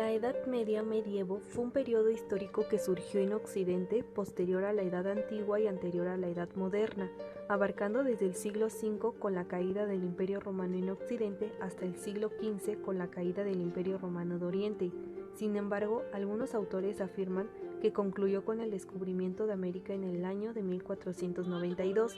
La Edad Media medievo fue un periodo histórico que surgió en Occidente posterior a la Edad Antigua y anterior a la Edad Moderna, abarcando desde el siglo V con la caída del Imperio Romano en Occidente hasta el siglo XV con la caída del Imperio Romano de Oriente. Sin embargo, algunos autores afirman que concluyó con el descubrimiento de América en el año de 1492.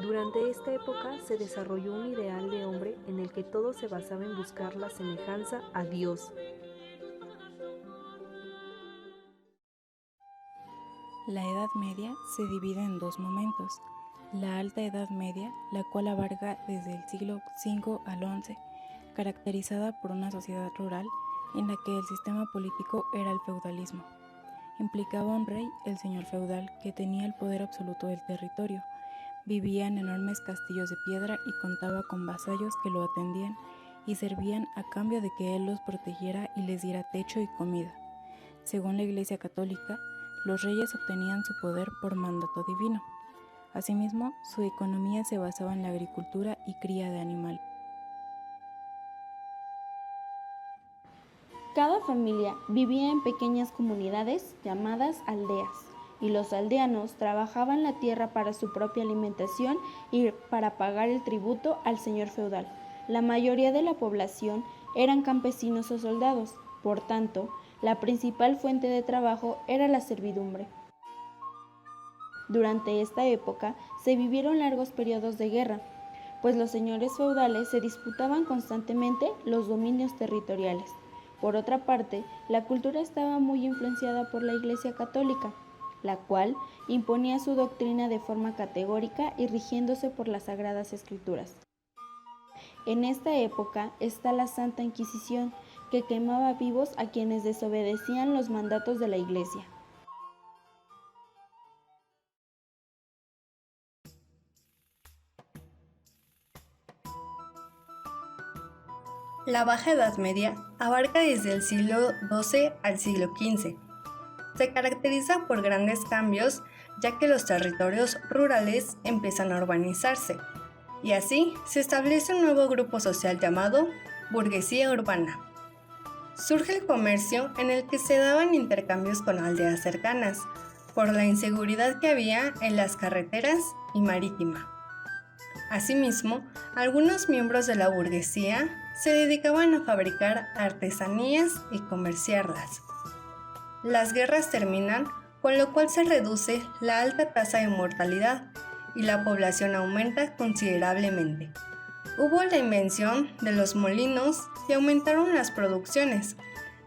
Durante esta época se desarrolló un ideal de hombre en el que todo se basaba en buscar la semejanza a Dios. La Edad Media se divide en dos momentos: la Alta Edad Media, la cual abarca desde el siglo V al XI, caracterizada por una sociedad rural en la que el sistema político era el feudalismo. Implicaba un rey, el señor feudal, que tenía el poder absoluto del territorio. Vivía en enormes castillos de piedra y contaba con vasallos que lo atendían y servían a cambio de que él los protegiera y les diera techo y comida. Según la Iglesia Católica, los reyes obtenían su poder por mandato divino. Asimismo, su economía se basaba en la agricultura y cría de animales. Cada familia vivía en pequeñas comunidades llamadas aldeas, y los aldeanos trabajaban la tierra para su propia alimentación y para pagar el tributo al señor feudal. La mayoría de la población eran campesinos o soldados, por tanto, la principal fuente de trabajo era la servidumbre. Durante esta época se vivieron largos periodos de guerra, pues los señores feudales se disputaban constantemente los dominios territoriales. Por otra parte, la cultura estaba muy influenciada por la Iglesia Católica, la cual imponía su doctrina de forma categórica y rigiéndose por las Sagradas Escrituras. En esta época está la Santa Inquisición, que quemaba vivos a quienes desobedecían los mandatos de la Iglesia. La Baja Edad Media abarca desde el siglo XII al siglo XV. Se caracteriza por grandes cambios, ya que los territorios rurales empiezan a urbanizarse, y así se establece un nuevo grupo social llamado burguesía urbana. Surge el comercio en el que se daban intercambios con aldeas cercanas, por la inseguridad que había en las carreteras y marítima. Asimismo, algunos miembros de la burguesía se dedicaban a fabricar artesanías y comerciarlas. Las guerras terminan, con lo cual se reduce la alta tasa de mortalidad y la población aumenta considerablemente. Hubo la invención de los molinos y aumentaron las producciones.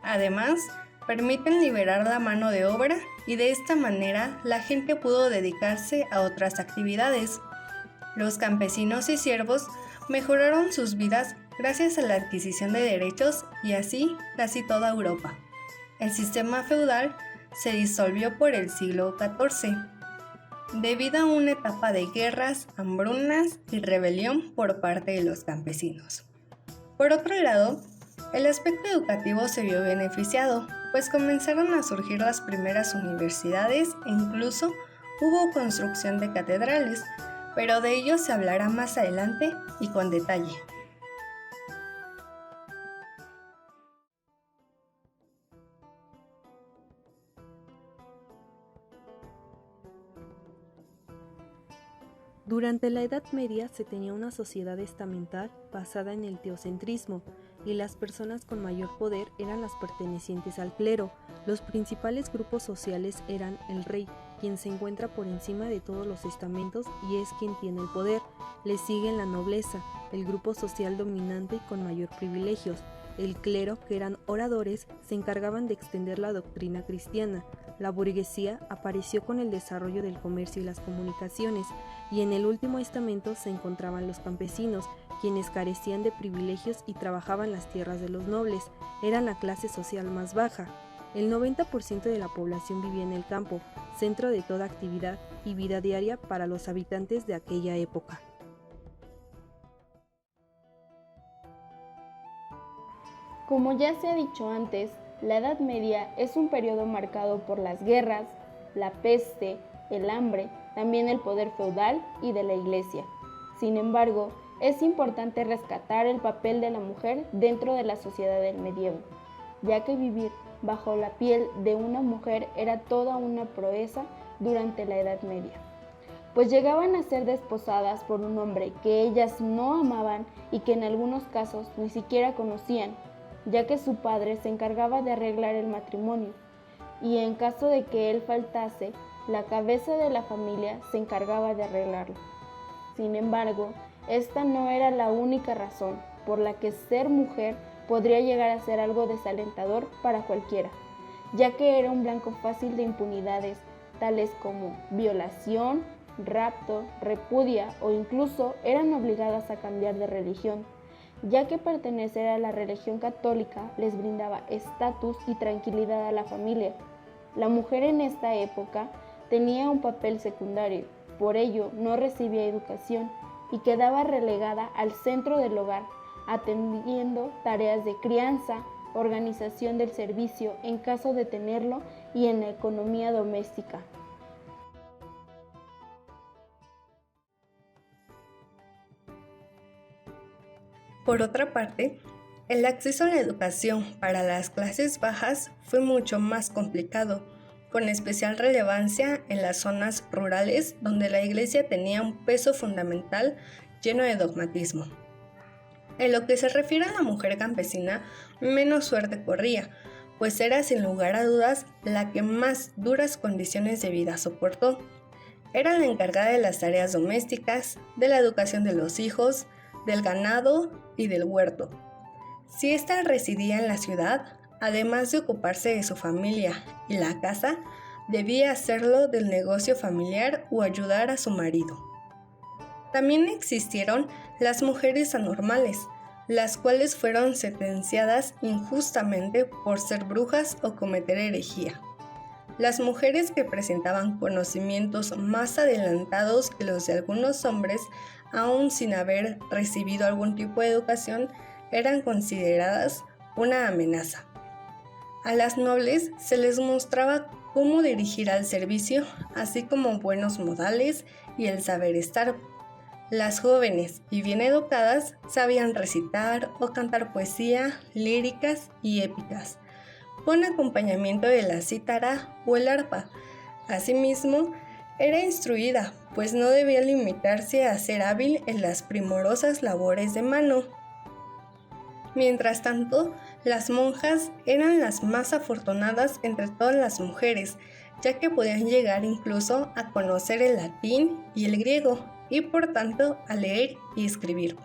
Además, permiten liberar la mano de obra y de esta manera la gente pudo dedicarse a otras actividades. Los campesinos y siervos mejoraron sus vidas gracias a la adquisición de derechos y así casi toda Europa. El sistema feudal se disolvió por el siglo XIV, debido a una etapa de guerras, hambrunas y rebelión por parte de los campesinos. Por otro lado, el aspecto educativo se vio beneficiado, pues comenzaron a surgir las primeras universidades e incluso hubo construcción de catedrales, pero de ello se hablará más adelante y con detalle. Durante la Edad Media se tenía una sociedad estamental basada en el teocentrismo, y las personas con mayor poder eran las pertenecientes al clero. Los principales grupos sociales eran el rey, quien se encuentra por encima de todos los estamentos y es quien tiene el poder. Le siguen la nobleza, el grupo social dominante con mayor privilegios. El clero, que eran oradores, se encargaban de extender la doctrina cristiana. La burguesía apareció con el desarrollo del comercio y las comunicaciones, y en el último estamento se encontraban los campesinos, quienes carecían de privilegios y trabajaban las tierras de los nobles. Eran la clase social más baja. El 90% de la población vivía en el campo, centro de toda actividad y vida diaria para los habitantes de aquella época. Como ya se ha dicho antes, la Edad Media es un periodo marcado por las guerras, la peste, el hambre, también el poder feudal y de la Iglesia. Sin embargo, es importante rescatar el papel de la mujer dentro de la sociedad del medievo. ya que vivir bajo la piel de una mujer era toda una proeza durante la Edad Media, pues llegaban a ser desposadas por un hombre que ellas no amaban y que en algunos casos ni siquiera conocían, ya que su padre se encargaba de arreglar el matrimonio, y en caso de que él faltase, la cabeza de la familia se encargaba de arreglarlo. Sin embargo, esta no era la única razón por la que ser mujer podría llegar a ser algo desalentador para cualquiera, ya que era un blanco fácil de impunidades tales como violación, rapto, repudia o incluso eran obligadas a cambiar de religión, ya que pertenecer a la religión católica les brindaba estatus y tranquilidad a la familia. La mujer en esta época tenía un papel secundario, por ello no recibía educación y quedaba relegada al centro del hogar, atendiendo tareas de crianza, organización del servicio en caso de tenerlo y en la economía doméstica. Por otra parte, el acceso a la educación para las clases bajas fue mucho más complicado, con especial relevancia en las zonas rurales donde la Iglesia tenía un peso fundamental lleno de dogmatismo. En lo que se refiere a la mujer campesina, menos suerte corría, pues era sin lugar a dudas la que más duras condiciones de vida soportó. Era la encargada de las tareas domésticas, de la educación de los hijos, del ganado y del huerto. Si ésta residía en la ciudad, además de ocuparse de su familia y la casa, debía hacerlo del negocio familiar o ayudar a su marido. También existieron las mujeres anormales, las cuales fueron sentenciadas injustamente por ser brujas o cometer herejía. Las mujeres que presentaban conocimientos más adelantados que los de algunos hombres, aún sin haber recibido algún tipo de educación, eran consideradas una amenaza. A las nobles se les mostraba cómo dirigir al servicio, así como buenos modales y el saber estar. Las jóvenes y bien educadas sabían recitar o cantar poesía, líricas y épicas, con acompañamiento de la cítara o el arpa. Asimismo, era instruida, pues no debía limitarse a ser hábil en las primorosas labores de mano. Mientras tanto, las monjas eran las más afortunadas entre todas las mujeres, ya que podían llegar incluso a conocer el latín y el griego, y por tanto a leer y escribir.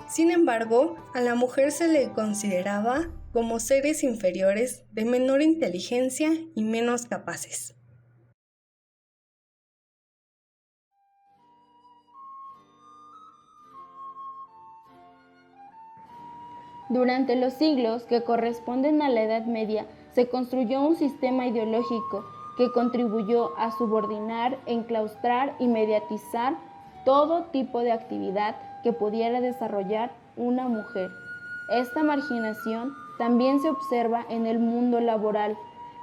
Sin embargo, a la mujer se le consideraba como seres inferiores de menor inteligencia y menos capaces. Durante los siglos que corresponden a la Edad Media, se construyó un sistema ideológico que contribuyó a subordinar, enclaustrar y mediatizar todo tipo de actividad que pudiera desarrollar una mujer. Esta marginación también se observa en el mundo laboral,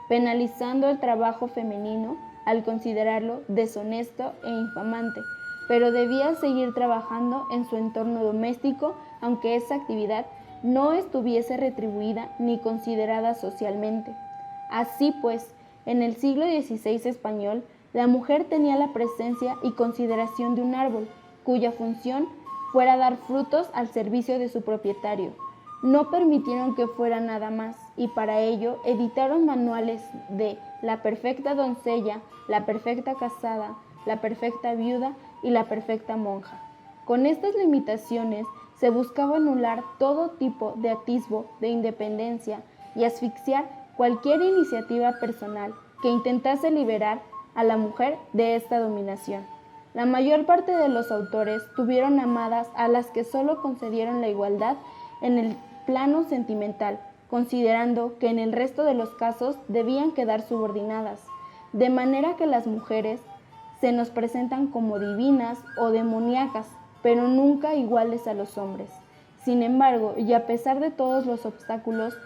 penalizando el trabajo femenino al considerarlo deshonesto e infamante, pero debía seguir trabajando en su entorno doméstico, aunque esa actividad no estuviese retribuida ni considerada socialmente. Así pues, en el siglo XVI español, la mujer tenía la presencia y consideración de un árbol, cuya función fuera dar frutos al servicio de su propietario. No permitieron que fuera nada más, y para ello editaron manuales de la perfecta doncella, la perfecta casada, la perfecta viuda y la perfecta monja. Con estas limitaciones se buscaba anular todo tipo de atisbo de independencia y asfixiar cualquier iniciativa personal que intentase liberar a la mujer de esta dominación. La mayor parte de los autores tuvieron amadas a las que solo concedieron la igualdad en el plano sentimental, considerando que en el resto de los casos debían quedar subordinadas, de manera que las mujeres se nos presentan como divinas o demoníacas, pero nunca iguales a los hombres. Sin embargo, y a pesar de todos los obstáculos,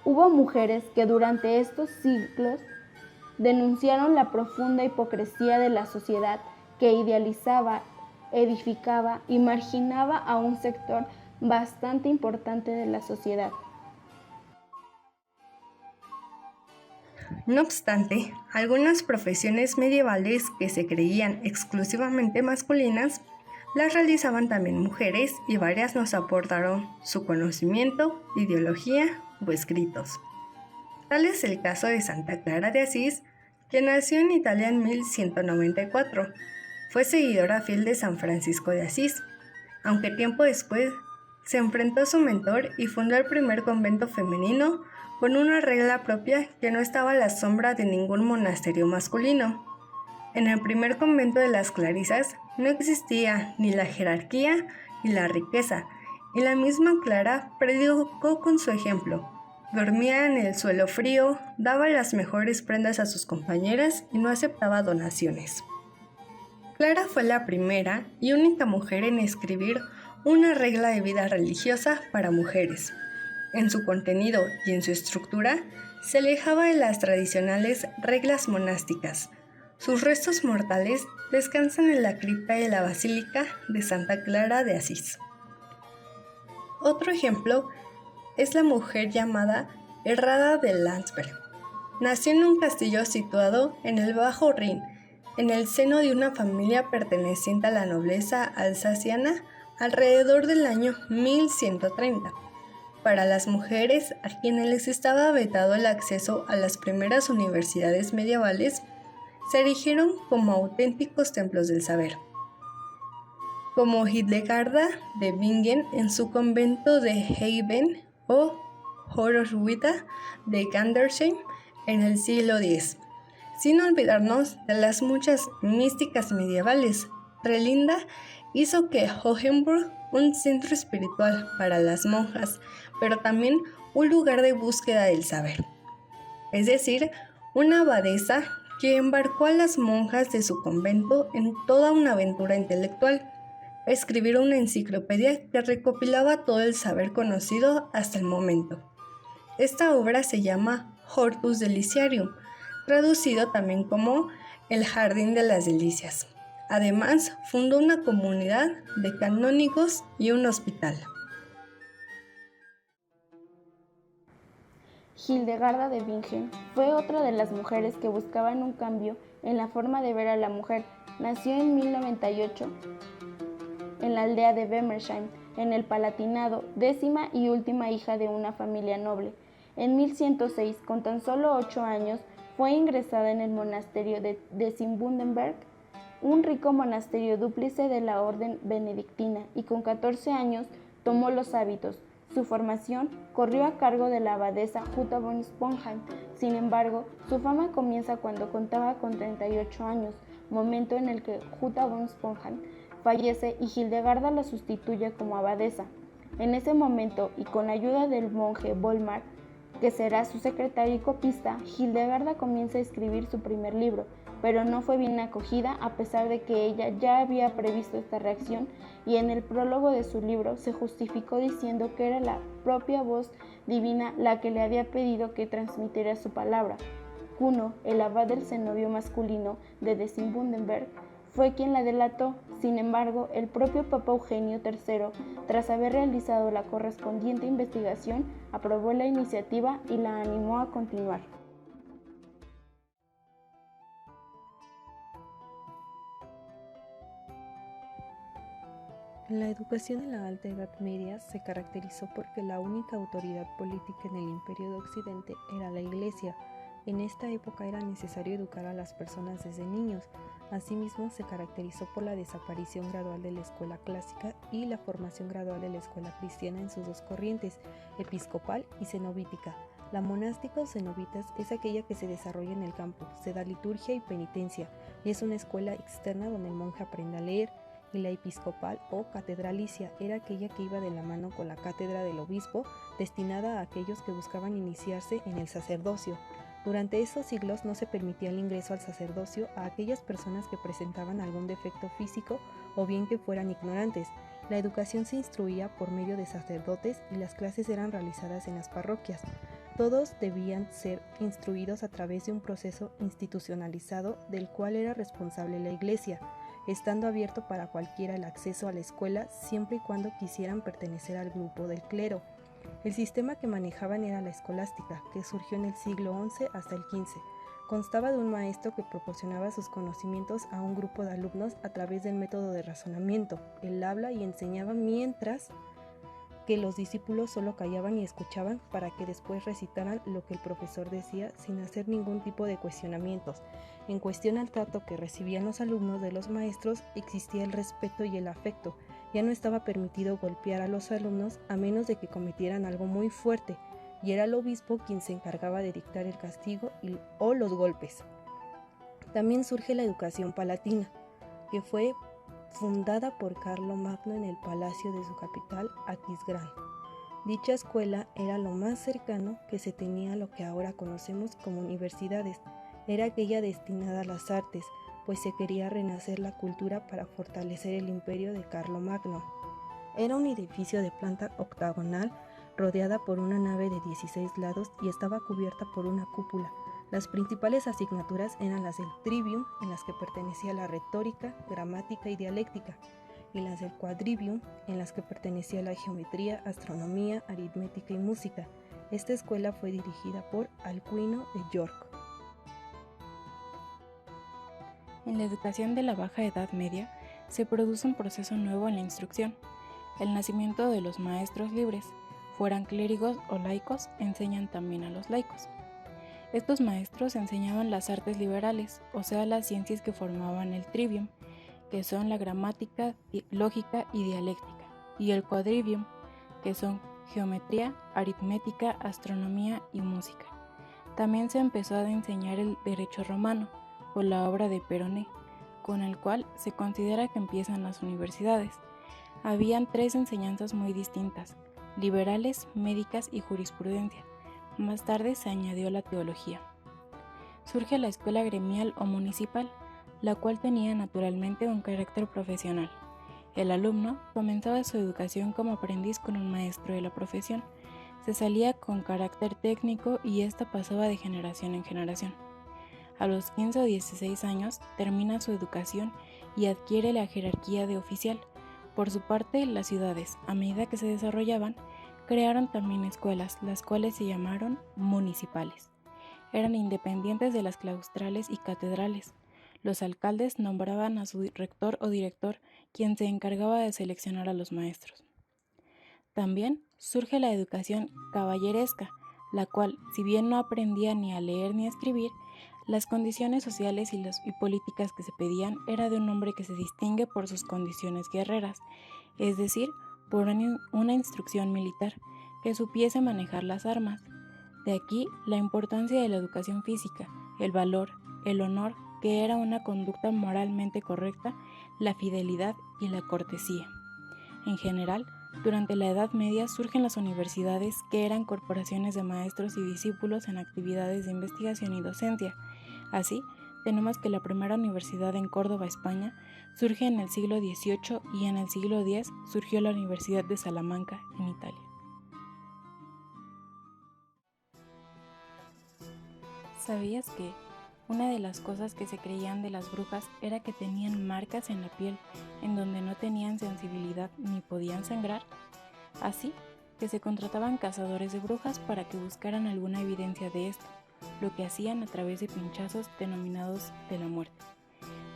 hubo mujeres que durante estos siglos denunciaron la profunda hipocresía de la sociedad que idealizaba, edificaba y marginaba a un sector bastante importante de la sociedad. No obstante, algunas profesiones medievales que se creían exclusivamente masculinas las realizaban también mujeres y varias nos aportaron su conocimiento, ideología o escritos. Tal es el caso de Santa Clara de Asís, que nació en Italia en 1194. Fue seguidora fiel de San Francisco de Asís, aunque tiempo después se enfrentó a su mentor y fundó el primer convento femenino con una regla propia que no estaba a la sombra de ningún monasterio masculino. En el primer convento de las Clarisas no existía ni la jerarquía ni la riqueza, y la misma Clara predicó con su ejemplo. Dormía en el suelo frío, daba las mejores prendas a sus compañeras y no aceptaba donaciones. Clara fue la primera y única mujer en escribir una regla de vida religiosa para mujeres. En su contenido y en su estructura se alejaba de las tradicionales reglas monásticas. Sus restos mortales descansan en la cripta de la Basílica de Santa Clara de Asís. Otro ejemplo es la mujer llamada Errada de Landsberg. Nació en un castillo situado en el Bajo Rin, en el seno de una familia perteneciente a la nobleza alsaciana alrededor del año 1130. Para las mujeres a quienes les estaba vetado el acceso a las primeras universidades medievales, se erigieron como auténticos templos del saber, como Hildegarda de Bingen en su convento de Heiben o Horoswitha de Gandersheim en el siglo X, sin olvidarnos de las muchas místicas medievales. Relinda hizo que Hohenburg un centro espiritual para las monjas, pero también un lugar de búsqueda del saber, es decir, una abadesa que embarcó a las monjas de su convento en toda una aventura intelectual. Escribió una enciclopedia que recopilaba todo el saber conocido hasta el momento. Esta obra se llama Hortus Deliciarium, traducido también como El Jardín de las Delicias. Además, fundó una comunidad de canónigos y un hospital. Hildegarda de Bingen fue otra de las mujeres que buscaban un cambio en la forma de ver a la mujer. Nació en 1098 en la aldea de Bemersheim, en el Palatinado, décima y última hija de una familia noble. En 1106, con tan solo 8 años, fue ingresada en el monasterio de Simbundenberg, un rico monasterio dúplice de la orden benedictina, y con 14 años tomó los hábitos. Su formación corrió a cargo de la abadesa Jutta von Sponheim. Sin embargo, su fama comienza cuando contaba con 38 años, momento en el que Jutta von Sponheim fallece y Hildegarda la sustituye como abadesa. En ese momento, y con ayuda del monje Volmar, que será su secretario y copista, Hildegarda comienza a escribir su primer libro, pero no fue bien acogida a pesar de que ella ya había previsto esta reacción, y en el prólogo de su libro se justificó diciendo que era la propia voz divina la que le había pedido que transmitiera su palabra. Cuno, el abad del cenobio masculino de Simbundenberg, fue quien la delató. Sin embargo, el propio Papa Eugenio III, tras haber realizado la correspondiente investigación, aprobó la iniciativa y la animó a continuar. La educación en la Alta Edad Media se caracterizó porque la única autoridad política en el Imperio de Occidente era la Iglesia. En esta época era necesario educar a las personas desde niños. Asimismo, se caracterizó por la desaparición gradual de la escuela clásica y la formación gradual de la escuela cristiana en sus dos corrientes, episcopal y cenobítica. La monástica o cenobitas es aquella que se desarrolla en el campo, se da liturgia y penitencia, y es una escuela externa donde el monje aprende a leer, y la episcopal o catedralicia era aquella que iba de la mano con la cátedra del obispo, destinada a aquellos que buscaban iniciarse en el sacerdocio. Durante esos siglos no se permitía el ingreso al sacerdocio a aquellas personas que presentaban algún defecto físico o bien que fueran ignorantes. La educación se instruía por medio de sacerdotes y las clases eran realizadas en las parroquias. Todos debían ser instruidos a través de un proceso institucionalizado del cual era responsable la Iglesia, estando abierto para cualquiera el acceso a la escuela siempre y cuando quisieran pertenecer al grupo del clero. El sistema que manejaban era la escolástica, que surgió en el siglo XI hasta el XV. Constaba de un maestro que proporcionaba sus conocimientos a un grupo de alumnos a través del método de razonamiento, el habla y enseñaba, mientras que los discípulos solo callaban y escuchaban para que después recitaran lo que el profesor decía sin hacer ningún tipo de cuestionamientos. En cuestión al trato que recibían los alumnos de los maestros, existía el respeto y el afecto. Ya no estaba permitido golpear a los alumnos a menos de que cometieran algo muy fuerte, y era el obispo quien se encargaba de dictar el castigo o los golpes. También surge la educación palatina, que fue fundada por Carlomagno en el palacio de su capital, Aquisgrán. Dicha escuela era lo más cercano que se tenía a lo que ahora conocemos como universidades. Era aquella destinada a las artes, pues se quería renacer la cultura para fortalecer el imperio de Carlomagno. Era un edificio de planta octagonal rodeada por una nave de 16 lados y estaba cubierta por una cúpula. Las principales asignaturas eran las del trivium, en las que pertenecía la retórica, gramática y dialéctica, y las del quadrivium, en las que pertenecía la geometría, astronomía, aritmética y música. Esta escuela fue dirigida por Alcuino de York. En la educación de la Baja Edad Media se produce un proceso nuevo en la instrucción, el nacimiento de los maestros libres, fueran clérigos o laicos, enseñan también a los laicos. Estos maestros enseñaban las artes liberales, o sea, las ciencias que formaban el trivium, que son la gramática, lógica y dialéctica, y el quadrivium, que son geometría, aritmética, astronomía y música. También se empezó a enseñar el derecho romano, por la obra de Perone, con el cual se considera que empiezan las universidades. Habían 3 enseñanzas muy distintas: liberales, médicas y jurisprudencia. Más tarde se añadió la teología. Surge la escuela gremial o municipal, la cual tenía naturalmente un carácter profesional. El alumno comenzaba su educación como aprendiz con un maestro de la profesión. Se salía con carácter técnico y esta pasaba de generación en generación. A los 15 o 16 años termina su educación y adquiere la jerarquía de oficial. Por su parte, las ciudades, a medida que se desarrollaban, crearon también escuelas, las cuales se llamaron municipales. Eran independientes de las claustrales y catedrales. Los alcaldes nombraban a su rector o director, quien se encargaba de seleccionar a los maestros. También surge la educación caballeresca, la cual, si bien no aprendía ni a leer ni a escribir, las condiciones sociales y políticas que se pedían era de un hombre que se distingue por sus condiciones guerreras, es decir, por una instrucción militar, que supiese manejar las armas. De aquí la importancia de la educación física, el valor, el honor, que era una conducta moralmente correcta, la fidelidad y la cortesía. En general, durante la Edad Media surgen las universidades, que eran corporaciones de maestros y discípulos en actividades de investigación y docencia. Así, tenemos que la primera universidad en Córdoba, España, surge en el siglo XVIII y en el siglo X surgió la Universidad de Salamanca, en Italia. ¿Sabías que una de las cosas que se creían de las brujas era que tenían marcas en la piel en donde no tenían sensibilidad ni podían sangrar? Así que se contrataban cazadores de brujas para que buscaran alguna evidencia de esto, lo que hacían a través de pinchazos denominados de la muerte.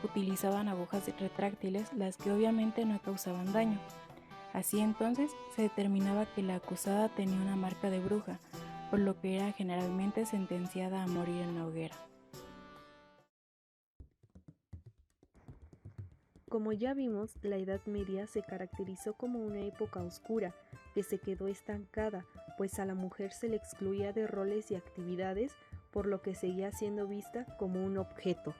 Utilizaban agujas retráctiles, las que obviamente no causaban daño. Así entonces se determinaba que la acusada tenía una marca de bruja, por lo que era generalmente sentenciada a morir en la hoguera. Como ya vimos, la Edad Media se caracterizó como una época oscura que se quedó estancada, pues a la mujer se le excluía de roles y actividades, por lo que seguía siendo vista como un objeto.